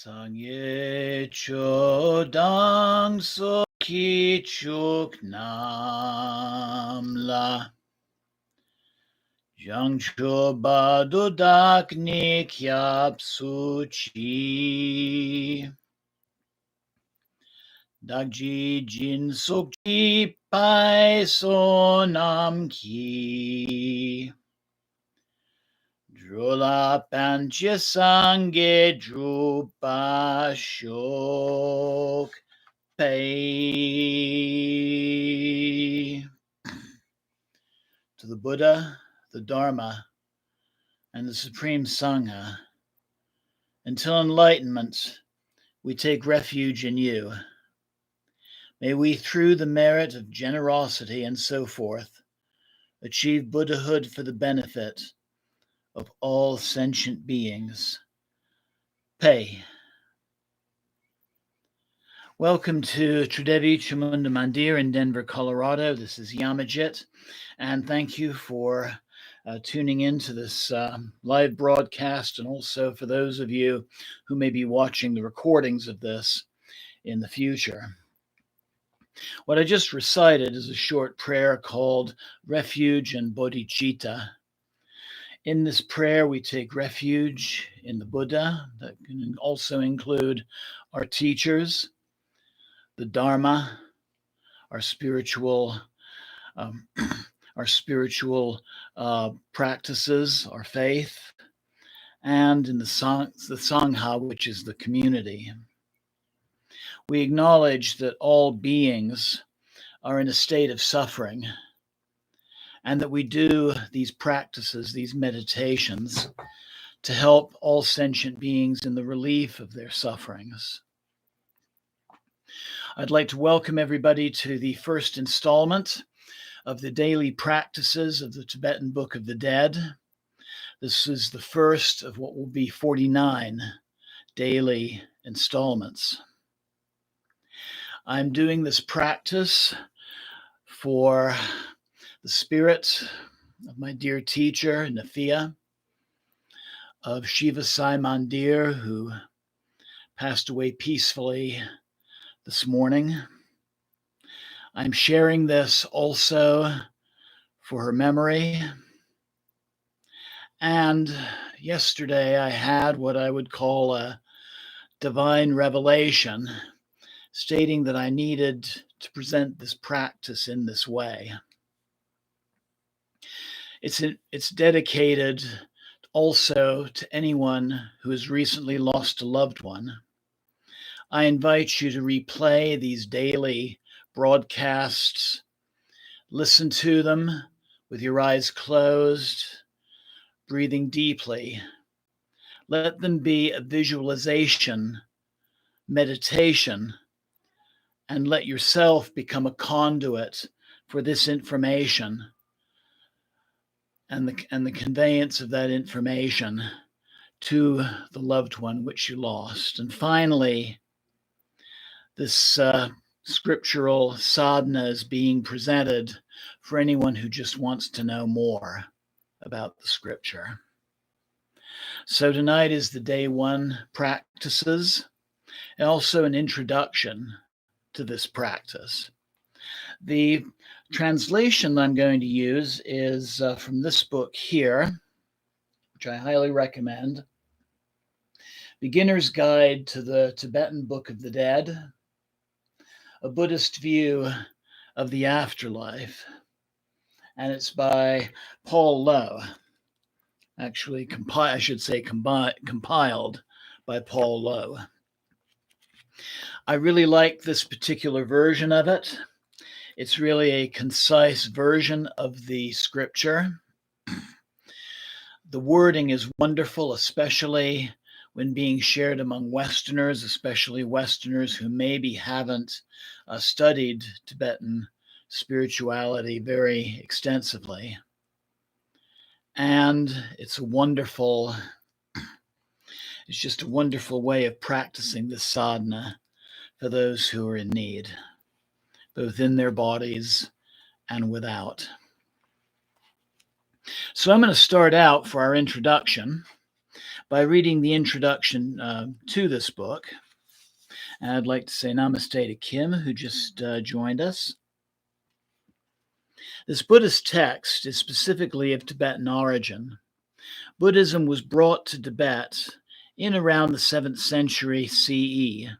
Sangye chodang so ki chuk nam la jang cho ba do dak ni kyap su chi dak ji jin suk chi pai so nam ki Drula panchya sangye drupa shok pei. To the Buddha, the Dharma, and the Supreme Sangha, until enlightenment, we take refuge in you. May we, through the merit of generosity and so forth, achieve Buddhahood for the benefit of all sentient beings. Pei. Welcome to Tridevi Chamunda Mandir in Denver, Colorado. This is Yamajit, and thank you for tuning in to this live broadcast, and also for those of you who may be watching the recordings of this in the future. What I just recited is a short prayer called Refuge and Bodhicitta. In this prayer, we take refuge in the Buddha. That can also include our teachers, the Dharma, our spiritual practices, our faith, and in the Sangha, which is the community. We acknowledge that all beings are in a state of suffering, and that we do these practices, these meditations, to help all sentient beings in the relief of their sufferings. I'd like to welcome everybody to the first installment of the daily practices of the Tibetan Book of the Dead. This is the first of what will be 49 daily installments. I'm doing this practice for the spirit of my dear teacher, Nafeeah, of Shiva Mandir, who passed away peacefully this morning. I'm sharing this also for her memory. And yesterday I had what I would call a divine revelation, stating that I needed to present this practice in this way. It's dedicated also to anyone who has recently lost a loved one. I invite you to replay these daily broadcasts, listen to them with your eyes closed, breathing deeply. Let them be a visualization, meditation, and let yourself become a conduit for this information and the conveyance of that information to the loved one which you lost. And finally, this scriptural sadhana is being presented for anyone who just wants to know more about the scripture. So tonight is the day one practices, and also an introduction to this practice. The translation I'm going to use is from this book here, which I highly recommend, Beginner's Guide to the Tibetan Book of the Dead, A Buddhist View of the Afterlife, and it's by Paul Lowe. Actually, compiled by Paul Lowe. I really like this particular version of it. It's really a concise version of the scripture. The wording is wonderful, especially when being shared among Westerners, especially Westerners who maybe haven't studied Tibetan spirituality very extensively. And it's just a wonderful way of practicing this sadhana for those who are in need, both in their bodies and without. So I'm going to start out for our introduction by reading the introduction to this book. And I'd like to say namaste to Kim, who just joined us. This Buddhist text is specifically of Tibetan origin. Buddhism was brought to Tibet in around the 7th century CE,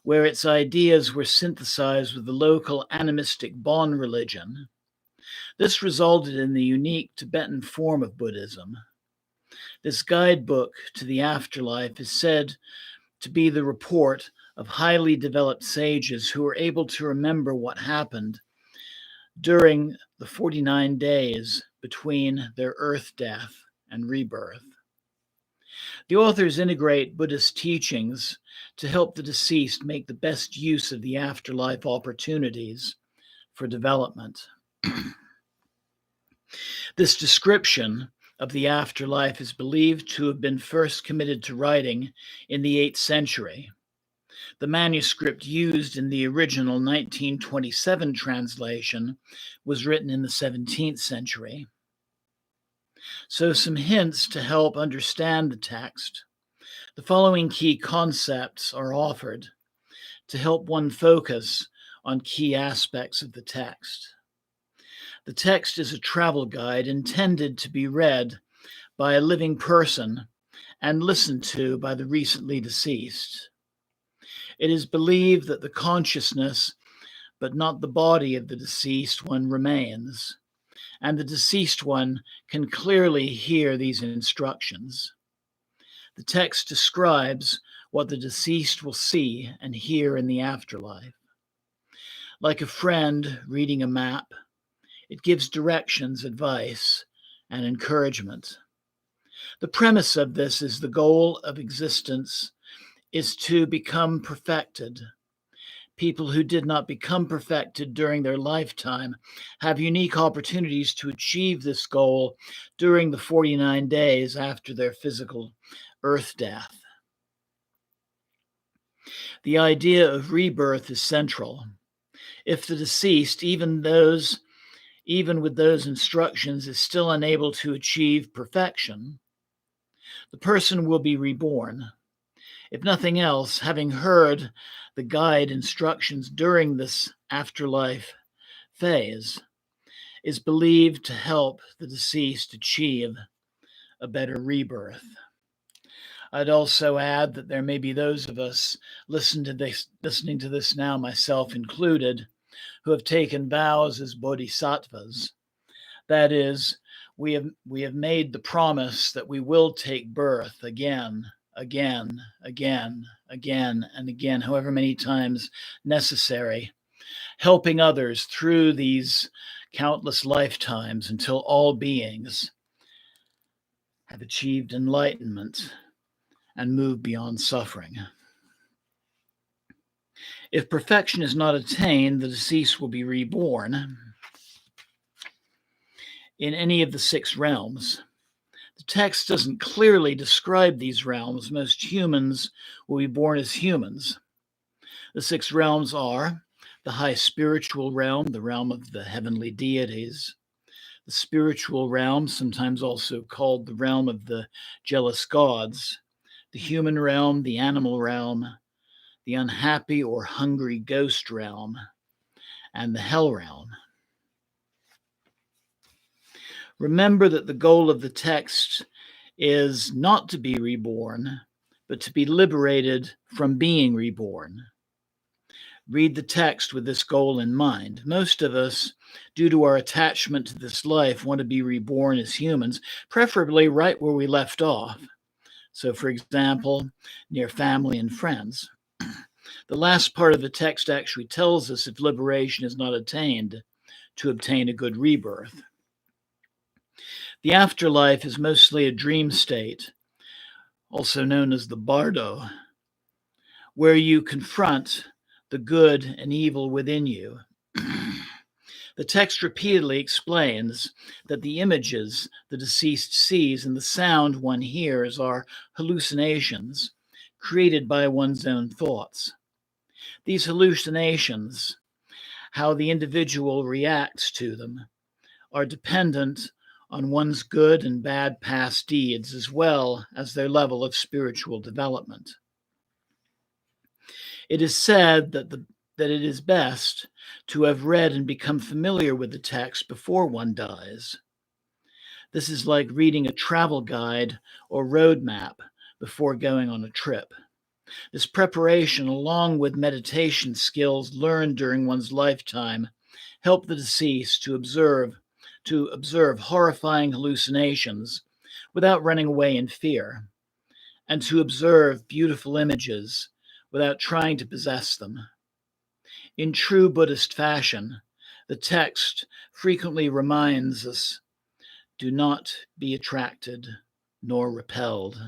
where its ideas were synthesized with the local animistic Bon religion. This resulted in the unique Tibetan form of Buddhism. This guidebook to the afterlife is said to be the report of highly developed sages who were able to remember what happened during the 49 days between their earth death and rebirth. The authors integrate Buddhist teachings to help the deceased make the best use of the afterlife opportunities for development. This description of the afterlife is believed to have been first committed to writing in the 8th century. The manuscript used in the original 1927 translation was written in the 17th century. So, some hints to help understand the text. The following key concepts are offered to help one focus on key aspects of the text. The text is a travel guide intended to be read by a living person and listened to by the recently deceased. It is believed that the consciousness, but not the body of the deceased one remains, and the deceased one can clearly hear these instructions. The text describes what the deceased will see and hear in the afterlife. Like a friend reading a map, it gives directions, advice, and encouragement. The premise of this is the goal of existence is to become perfected. People who did not become perfected during their lifetime have unique opportunities to achieve this goal during the 49 days after their physical earth death. The idea of rebirth is central. If the deceased, even with those instructions, is still unable to achieve perfection, the person will be reborn. If nothing else, having heard the guide instructions during this afterlife phase is believed to help the deceased achieve a better rebirth. I'd also add that there may be those of us listening to this now, myself included, who have taken vows as bodhisattvas. That is, we have made the promise that we will take birth again, and again, however many times necessary, helping others through these countless lifetimes until all beings have achieved enlightenment and move beyond suffering. If perfection is not attained, the deceased will be reborn in any of the 6 realms. The text doesn't clearly describe these realms. Most humans will be born as humans. The 6 realms are the high spiritual realm, the realm of the heavenly deities, the spiritual realm, sometimes also called the realm of the jealous gods, the human realm, the animal realm, the unhappy or hungry ghost realm, and the hell realm. Remember that the goal of the text is not to be reborn, but to be liberated from being reborn. Read the text with this goal in mind. Most of us, due to our attachment to this life, want to be reborn as humans, preferably right where we left off. So, for example, near family and friends. The last part of the text actually tells us if liberation is not attained, to obtain a good rebirth. The afterlife is mostly a dream state, also known as the bardo, where you confront the good and evil within you. The text repeatedly explains that the images the deceased sees and the sound one hears are hallucinations created by one's own thoughts. These hallucinations, how the individual reacts to them, are dependent on one's good and bad past deeds, as well as their level of spiritual development. It is said that it is best to have read and become familiar with the text before one dies. This is like reading a travel guide or road map before going on a trip. This preparation, along with meditation skills learned during one's lifetime, help the deceased to observe horrifying hallucinations without running away in fear, and to observe beautiful images without trying to possess them. In true Buddhist fashion, the text frequently reminds us, do not be attracted nor repelled.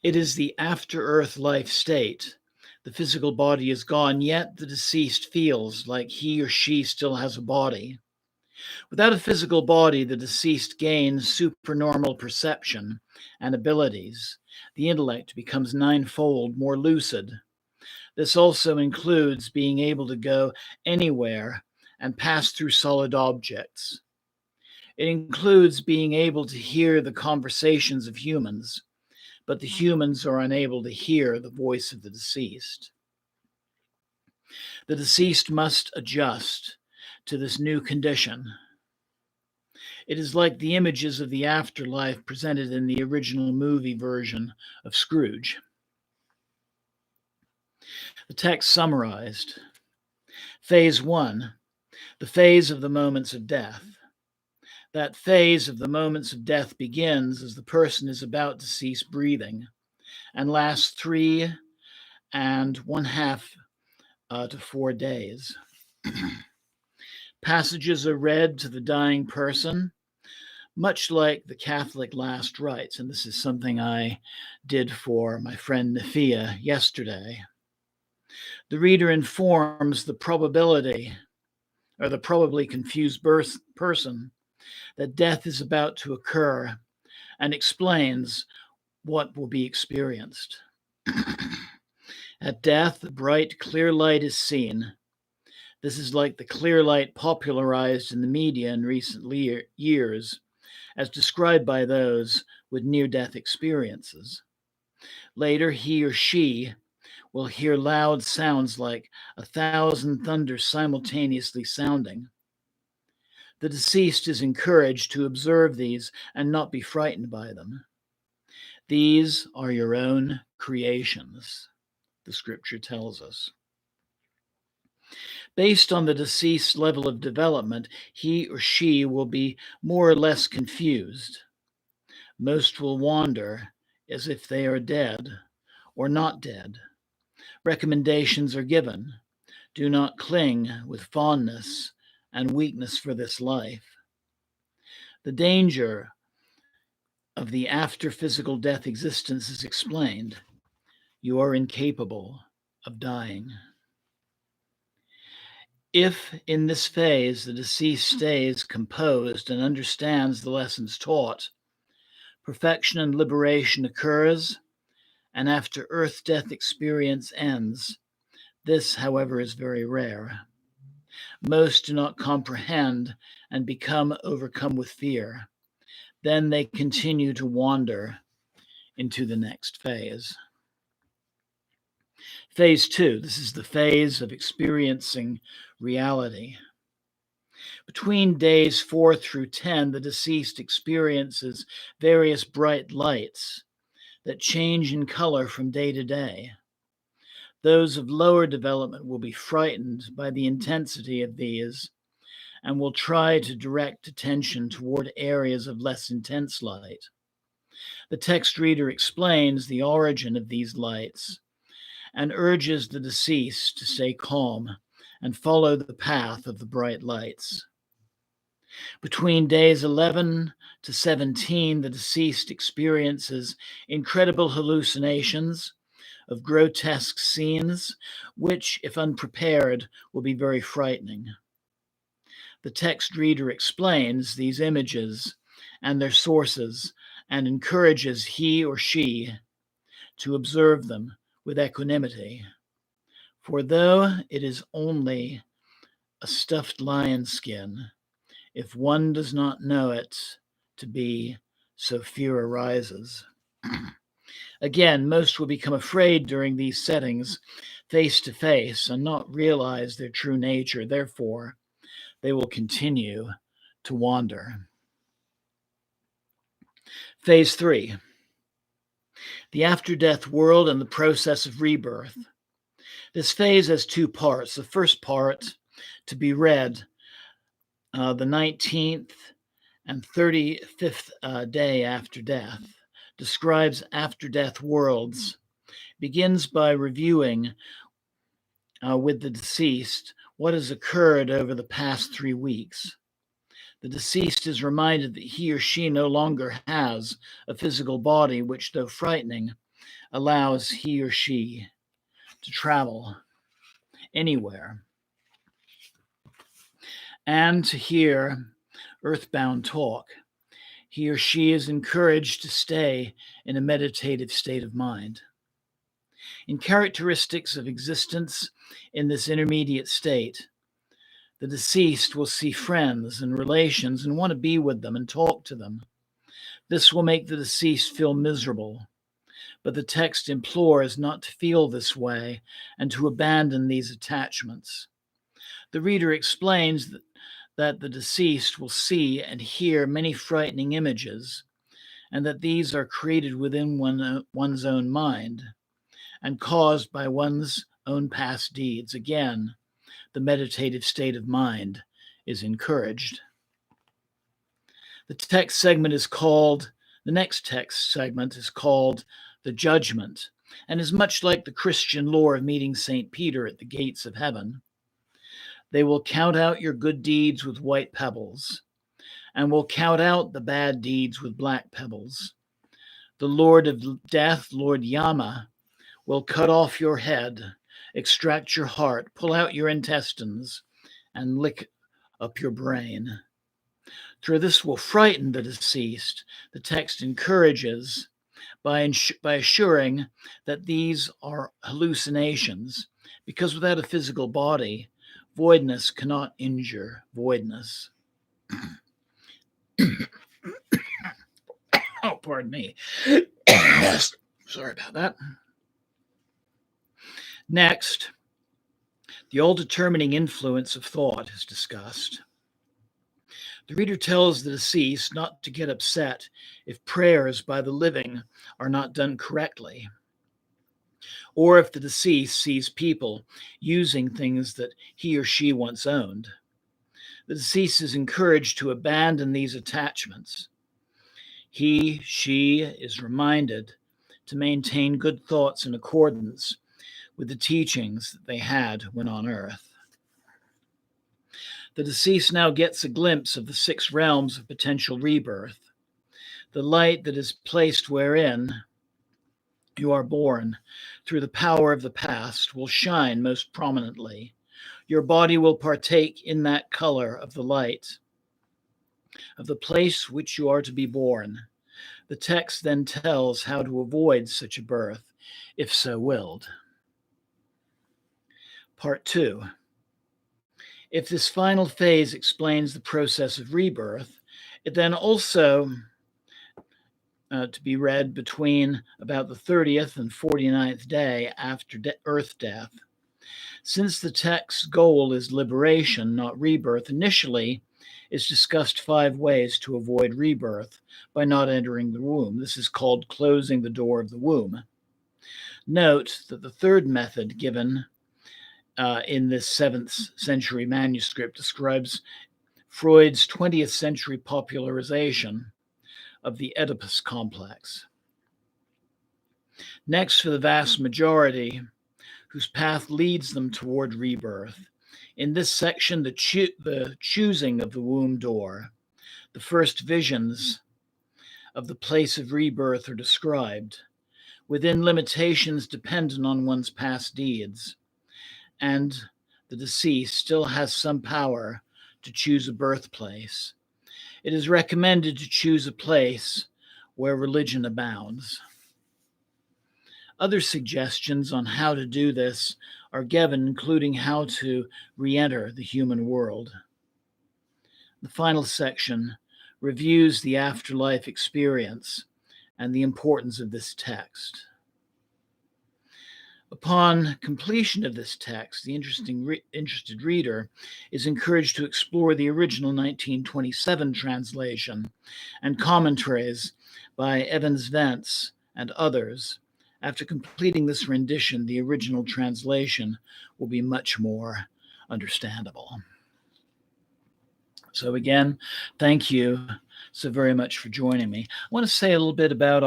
It is the after-earth life state. The physical body is gone, yet the deceased feels like he or she still has a body. Without a physical body, the deceased gains supernormal perception and abilities. The intellect becomes ninefold more lucid. This also includes being able to go anywhere and pass through solid objects. It includes being able to hear the conversations of humans, but the humans are unable to hear the voice of the deceased. The deceased must adjust to this new condition. It is like the images of the afterlife presented in the original movie version of Scrooge. The text summarized. Phase 1, the phase of the moments of death. That phase of the moments of death begins as the person is about to cease breathing and lasts 3.5 to 4 days. Passages are read to the dying person, much like the Catholic last rites, and this is something I did for my friend Nafeeah yesterday. The reader informs the probably confused person that death is about to occur and explains what will be experienced. At death, the bright, clear light is seen. This is like the clear light popularized in the media in recent years, as described by those with near-death experiences. Later, he or she will hear loud sounds like 1,000 thunders simultaneously sounding. The deceased is encouraged to observe these and not be frightened by them. These are your own creations, the scripture tells us. Based on the deceased's level of development, he or she will be more or less confused. Most will wander as if they are dead or not dead. Recommendations are given. Do not cling with fondness and weakness for this life. The danger of the after physical death existence is explained. You are incapable of dying. If in this phase the deceased stays composed and understands the lessons taught, perfection and liberation occurs, and after earth-death experience ends. This, however, is very rare. Most do not comprehend and become overcome with fear. Then they continue to wander into the next phase. Phase 2, this is the phase of experiencing reality. Between days 4 through 10, the deceased experiences various bright lights that change in color from day to day. Those of lower development will be frightened by the intensity of these and will try to direct attention toward areas of less intense light. The text reader explains the origin of these lights and urges the deceased to stay calm and follow the path of the bright lights. Between days 11 to 17, the deceased experiences incredible hallucinations of grotesque scenes, which, if unprepared, will be very frightening. The text reader explains these images and their sources and encourages he or she to observe them with equanimity. For though it is only a stuffed lion skin. If one does not know it to be, so fear arises. Again, most will become afraid during these settings face to face and not realize their true nature. Therefore, they will continue to wander. Phase 3, the after-death world and the process of rebirth. This phase has two parts. The first part, to be read the 19th and 35th day after death, describes after-death worlds, begins by reviewing with the deceased what has occurred over the past 3 weeks. The deceased is reminded that he or she no longer has a physical body, which, though frightening, allows he or she to travel anywhere and to hear earthbound talk. He or she is encouraged to stay in a meditative state of mind. In characteristics of existence in this intermediate state, the deceased will see friends and relations and want to be with them and talk to them. This will make the deceased feel miserable, but the text implores not to feel this way and to abandon these attachments. The reader explains that the deceased will see and hear many frightening images, and that these are created within one's own mind and caused by one's own past deeds. Again, the meditative state of mind is encouraged. The next text segment is called The Judgment, and is much like the Christian lore of meeting St. Peter at the gates of heaven. They will count out your good deeds with white pebbles, and will count out the bad deeds with black pebbles. The Lord of Death, Lord Yama, will cut off your head, extract your heart, pull out your intestines, and lick up your brain. For this will frighten the deceased. The text encourages by assuring that these are hallucinations, because without a physical body, voidness cannot injure voidness. Oh, pardon me. Sorry about that. Next, the all-determining influence of thought is discussed. The reader tells the deceased not to get upset if prayers by the living are not done correctly, or if the deceased sees people using things that he or she once owned. The deceased is encouraged to abandon these attachments. He, she is reminded to maintain good thoughts in accordance with the teachings that they had when on earth. The deceased now gets a glimpse of the 6 realms of potential rebirth. The light that is placed wherein you are born through the power of the past will shine most prominently. Your body will partake in that color of the light of the place which you are to be born. The text then tells how to avoid such a birth, if so willed. Part 2. If this final phase explains the process of rebirth, it then also to be read between about the 30th and 49th day after Earth death. Since the text's goal is liberation, not rebirth, initially is discussed 5 ways to avoid rebirth by not entering the womb. This is called closing the door of the womb. Note that the third method given in this 7th century manuscript describes Freud's 20th century popularization of the Oedipus complex. Next, for the vast majority whose path leads them toward rebirth, in this section, the choosing of the womb door, the first visions of the place of rebirth are described, within limitations dependent on one's past deeds, and the deceased still has some power to choose a birthplace. It is recommended to choose a place where religion abounds. Other suggestions on how to do this are given, including how to re-enter the human world. The final section reviews the afterlife experience and the importance of this text. Upon completion of this text, the interested reader is encouraged to explore the original 1927 translation and commentaries by Evans Vance and others. After completing this rendition, the original translation will be much more understandable. So again, thank you so very much for joining me. I want to say a little bit about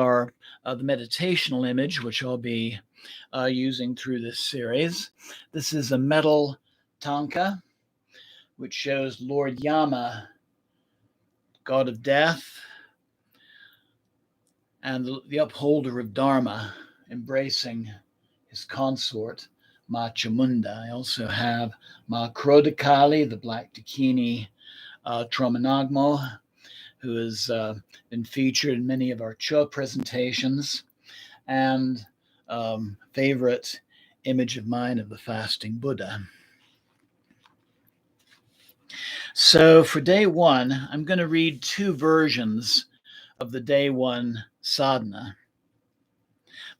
the meditational image, which I'll be using through this series. This is a metal tanka, which shows Lord Yama, god of death, and the upholder of Dharma, embracing his consort, Ma Chamunda. I also have Ma Krodakali, the black Dakini Tromanagmo, who has been featured in many of our Cho presentations, and favorite image of mine of the fasting Buddha. So for day one, I'm going to read two versions of the day one sadhana.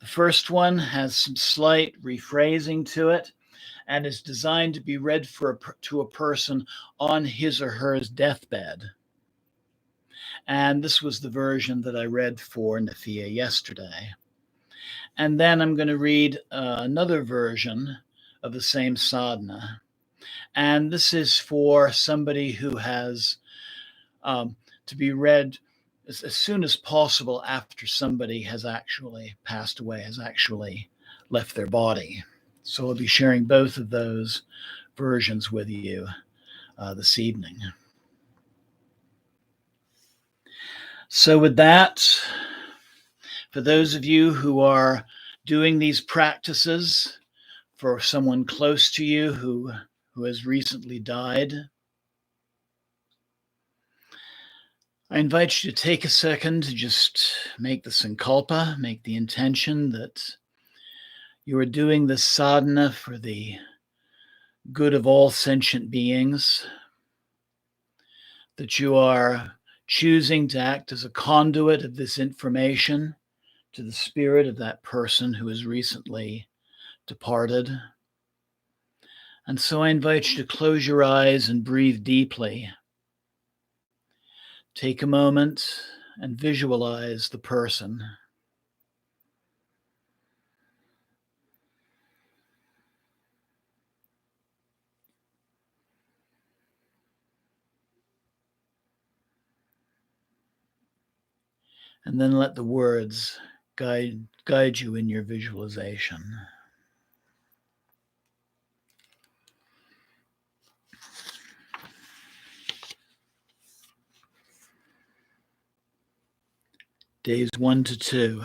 The first one has some slight rephrasing to it and is designed to be read to a person on his or her deathbed. And this was the version that I read for Nafeeah yesterday. And then I'm going to read another version of the same sadhana. And this is for somebody who has to be read as soon as possible after somebody has actually passed away, has actually left their body. So I'll be sharing both of those versions with you this evening. So with that, for those of you who are doing these practices for someone close to you who has recently died, I invite you to take a second to just make the sankalpa, make the intention that you are doing this sadhana for the good of all sentient beings, that you are choosing to act as a conduit of this information to the spirit of that person who has recently departed. And so I invite you to close your eyes and breathe deeply. Take a moment and visualize the person. And then let the words guide you in your visualization. Days 1 to 2.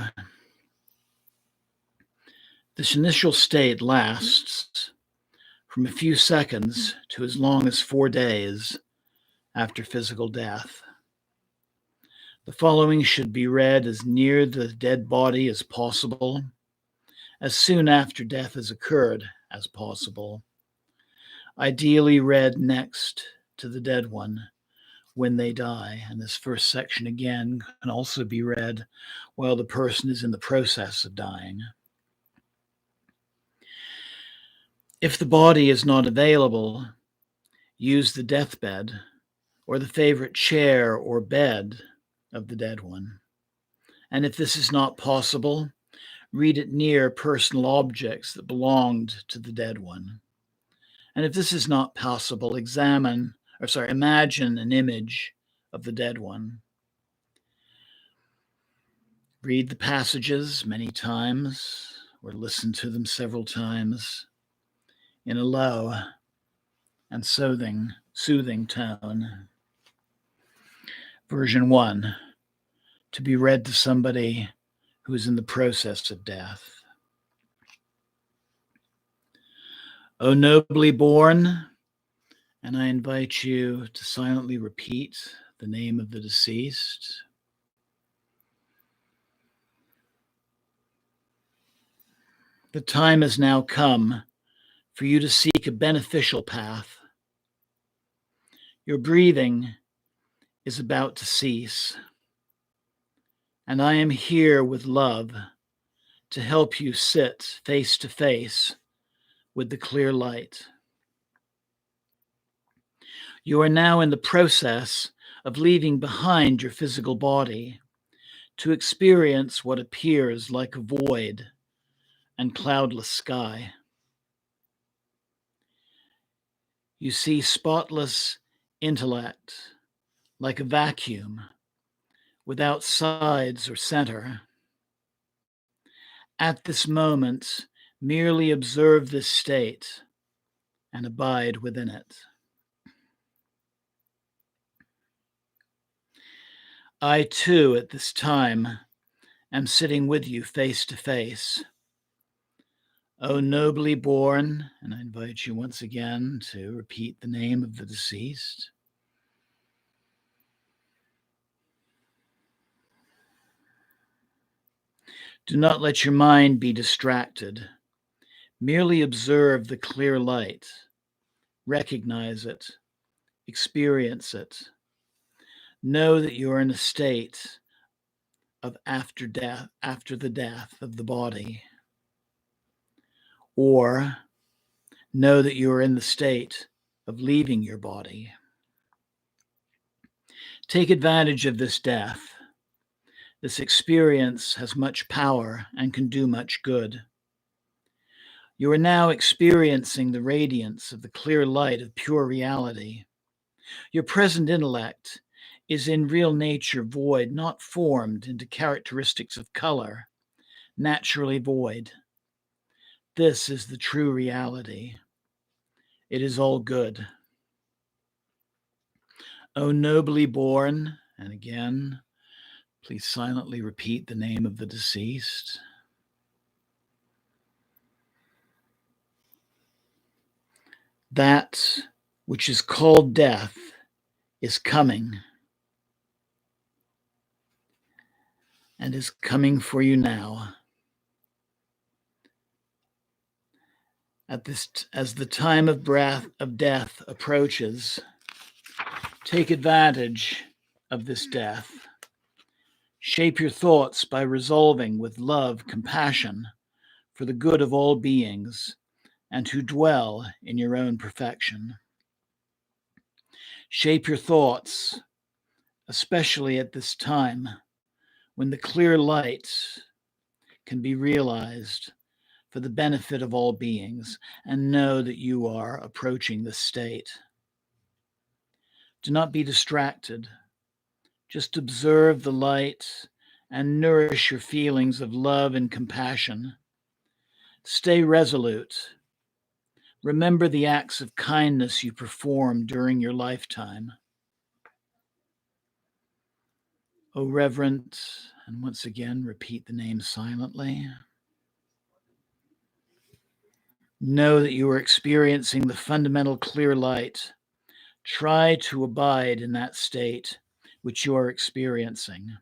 This initial state lasts from a few seconds to as long as 4 days after physical death. The following should be read as near the dead body as possible, as soon after death has occurred as possible. Ideally read next to the dead one when they die. And this first section again can also be read while the person is in the process of dying. If the body is not available, use the deathbed or the favorite chair or bed of the dead one. And if this is not possible, read it near personal objects that belonged to the dead one. And if this is not possible, imagine an image of the dead one. Read the passages many times or listen to them several times in a low and soothing tone. Version 1, to be read to somebody who is in the process of death. O nobly born, and I invite you to silently repeat the name of the deceased. The time has now come for you to seek a beneficial path. Your breathing is about to cease, and I am here with love to help you sit face to face with the clear light. You are now in the process of leaving behind your physical body to experience what appears like a void and cloudless sky. You see spotless intellect like a vacuum without sides or center. At this moment, merely observe this state and abide within it. I too, at this time, am sitting with you face to face. O nobly born, and I invite you once again to repeat the name of the deceased. Do not let your mind be distracted. Merely observe the clear light. Recognize it. Experience it. Know that you are in a state of after death, after the death of the body. Or know that you are in the state of leaving your body. Take advantage of this death. This experience has much power and can do much good. You are now experiencing the radiance of the clear light of pure reality. Your present intellect is in real nature void, not formed into characteristics of color, naturally void. This is the true reality. It is all good. O nobly born, and again, please silently repeat the name of the deceased. That which is called death is coming, and is coming for you now. As the time of death approaches, take advantage of this death. Shape your thoughts by resolving with love, compassion for the good of all beings and who dwell in your own perfection. Shape your thoughts, especially at this time when the clear light can be realized for the benefit of all beings, and know that you are approaching this state. Do not be distracted. Just observe the light and nourish your feelings of love and compassion. Stay resolute. Remember the acts of kindness you performed during your lifetime. O reverent, and once again repeat the name silently. Know that you are experiencing the fundamental clear light. Try to abide in that state which you are experiencing.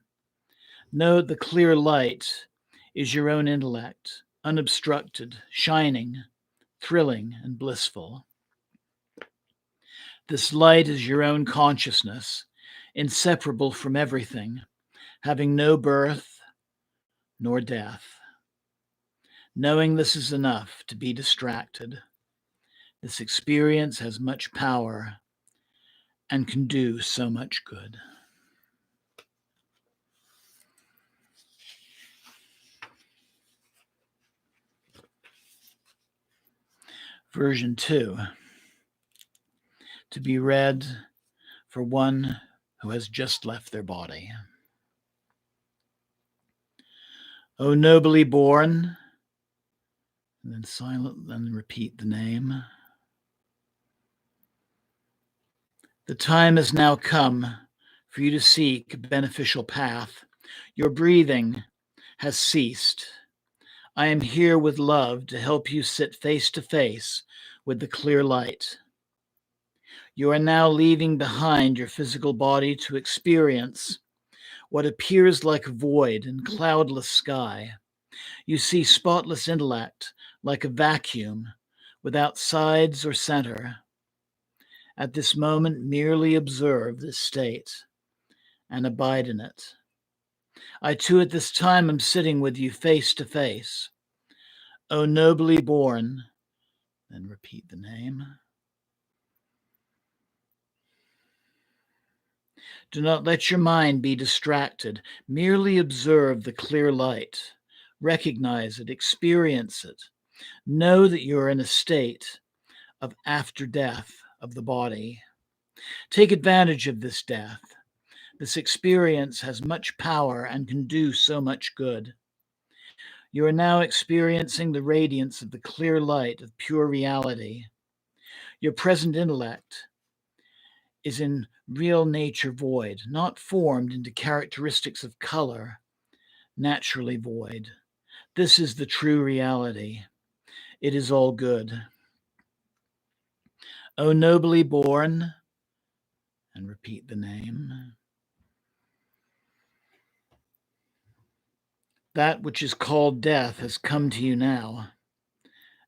Know the clear light is your own intellect, unobstructed, shining, thrilling, and blissful. This light is your own consciousness, inseparable from everything, having no birth nor death. Knowing this is enough to be distracted. This experience has much power and can do so much good. Version 2, to be read for one who has just left their body. O nobly born, and then silent, then repeat the name. The time has now come for you to seek a beneficial path. Your breathing has ceased. I am here with love to help you sit face to face with the clear light. You are now leaving behind your physical body to experience what appears like a void and cloudless sky. You see spotless intellect like a vacuum without sides or center. At this moment, merely observe this state and abide in it. I too at this time am sitting with you face to face. O nobly born, then repeat the name. Do not let your mind be distracted. Merely observe the clear light. Recognize it, experience it. Know that you're in a state of after death of the body. Take advantage of this death. This experience has much power and can do so much good. You are now experiencing the radiance of the clear light of pure reality. Your present intellect is in real nature void, not formed into characteristics of color, naturally void. This is the true reality. It is all good. O nobly born, and repeat the name. That which is called death has come to you now,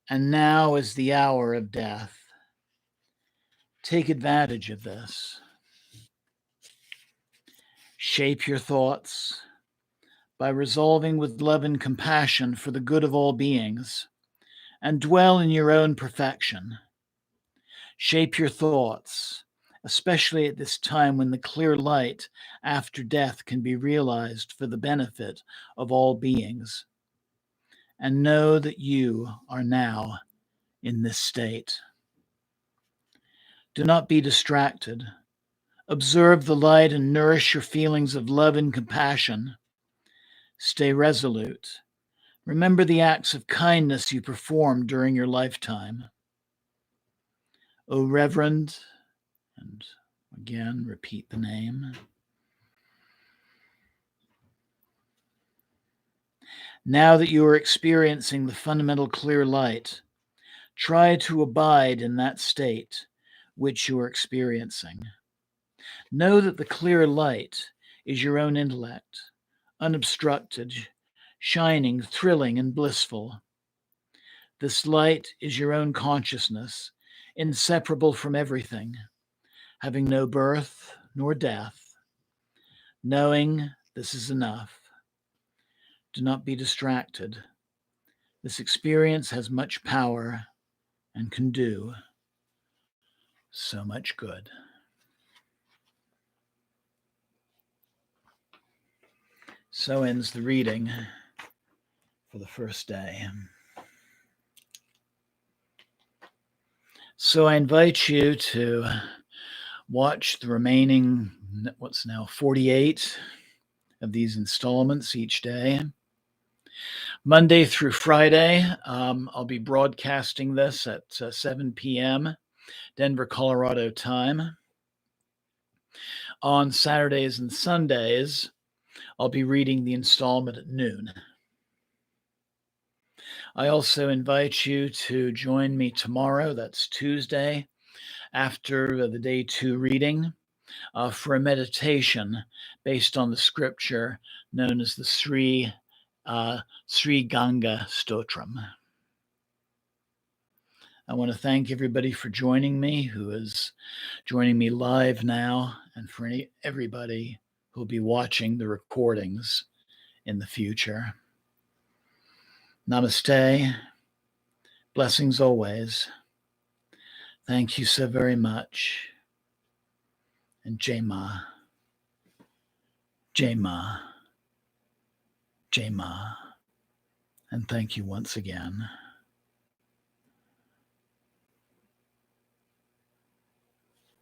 and now is the hour of death. Take advantage of this. Shape your thoughts by resolving with love and compassion for the good of all beings, and dwell in your own perfection. Shape your thoughts, especially at this time when the clear light after death can be realized for the benefit of all beings. And know that you are now in this state. Do not be distracted. Observe the light and nourish your feelings of love and compassion. Stay resolute. Remember the acts of kindness you performed during your lifetime. O Reverend, and again repeat the name. Now that you are experiencing the fundamental clear light, try to abide in that state which you are experiencing. Know that the clear light is your own intellect, unobstructed, shining, thrilling, and blissful. This light is your own consciousness, inseparable from everything, having no birth nor death. Knowing this is enough. Do not be distracted. This experience has much power and can do so much good. So ends the reading for the first day. So I invite you to watch the remaining, what's now 48 of these installments each day. Monday through Friday, I'll be broadcasting this at 7 p.m. Denver, Colorado time. On Saturdays and Sundays, I'll be reading the installment at noon. I also invite you to join me tomorrow, that's Tuesday, after the day 2 reading, for a meditation based on the scripture known as the Sri Ganga Stotram. I want to thank everybody for joining me, who is joining me live now, and for everybody who will be watching the recordings in the future. Namaste. Blessings always. Thank you so very much. And Jai Ma. Jai Ma. Jai Ma. And thank you once again.